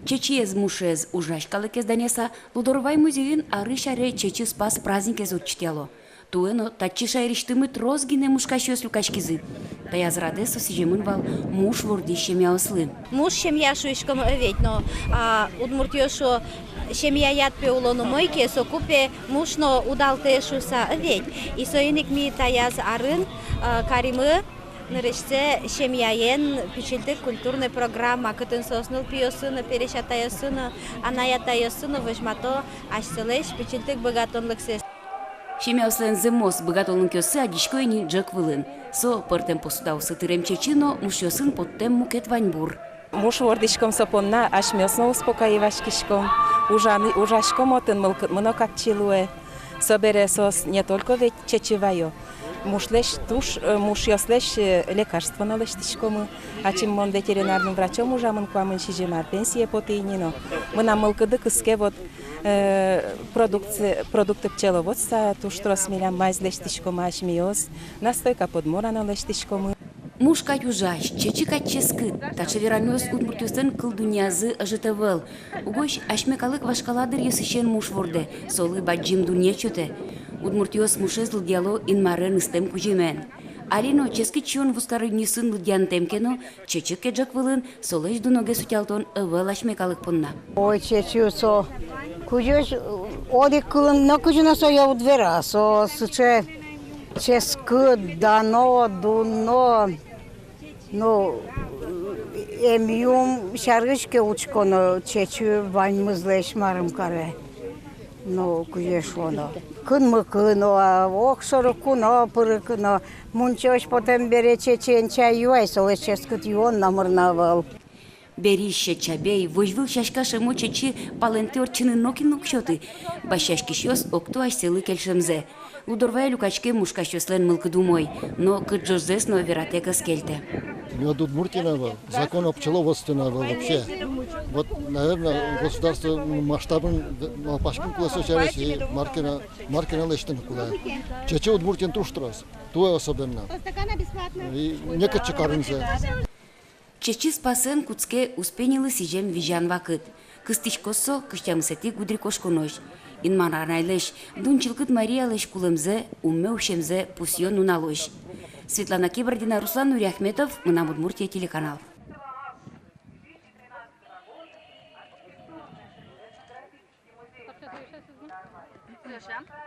Чечиез мушез ужашкалыкез данеса Лудоровай музейин ары-шары чечи спас праздникез учтело. Туэно тачи шайриштымы трозгине мушкащёс люкашкизы. Таязрадесо сижемын вал муш ворди шемяослы. Муж шемья шуишком ведь, но удмуртиошо шемья яд пе улону мойке, со купе мушно удалте шуса ведь. И союник ми таяз арын каримы Нырыште шемьяен печельдик культурная программа, кытын соснул пиосыны, перешатаясыны, анаятаясыны, выжмато, ашселеш печельдик богатонлык сес. Шемяослен зымос богатонлын көсы адишкойни джек вылын. Со пыртем посудаусы тырем чечино мушьосын поттем мукет ваньбур. Муж вордишком сапонна ашмёсно успокаивашкишком, ужашком отын мно как чилуэ. Собересос не только ведь чечеваю. Мушлеш туш, мушьослеш лекарство налыштишком, а чем мон ветеринарным врачом ужамын квамын шижемар пенсия потыйнино. Мы нам мылкыды кыске вот продукты пчеловодства, туш тросмилям майзлештишком ашмиоз, настойка подмора налыштишком. Муж кать ужаш, чечи кать ческыт, также верамёс удмуртюстен кыл дунязы ажытывыл. Угощ ашмекалык вашкаладыр есышен муж ворде, солы баджим дуне чөте. Удмуртюс мушез лыдьяло инмарын истем кужемен. Алино чески чион вускары нисын лыдьян темкено, чечи кеджак вылын, солыш дуноге сутялтон ывыл ашмекалык понна. Ой, чечусо, кужеш, оди кылын на кужина соя удвера, со сыче ческы, дано, дуно, ну, эмиум шаргышке учконо, чечу ваньмызлеш марым каре. Ну, кужеш воно. Кын кыно, окшору куно, пыры кыно, мунчош потом бере чечен чай юай, солы ческыт юон намырнавал. Берище чабей, вожвыл шашкашы мо чечи палентер чыны нокин нукшоты. Башашкишёс окту айселы келшемзе. Лудорвай люкачке мушкащослен мылкы думой, но кыджозес но вератекас келте. Не Удмуртиного, закон о пчеловодстве вообще. Вот, наверное, государство масштабом пашкин классочарес и маркина лештин куда. Чече Удмуртин туштрас, туе особенно. И некаче карынзе. Чечи спасен куцке успенилы сижем вижан вакыт. Кыстишкосо кыштямсети гудрикошконош. Инмаранайлеш, дунчилкыт Мариялеш кулымзе, умме ушемзе пусьон уналош. Светлана Кибардина, Руслан Нуряхметов, Мына Удмуртия телеканал. Слушаем.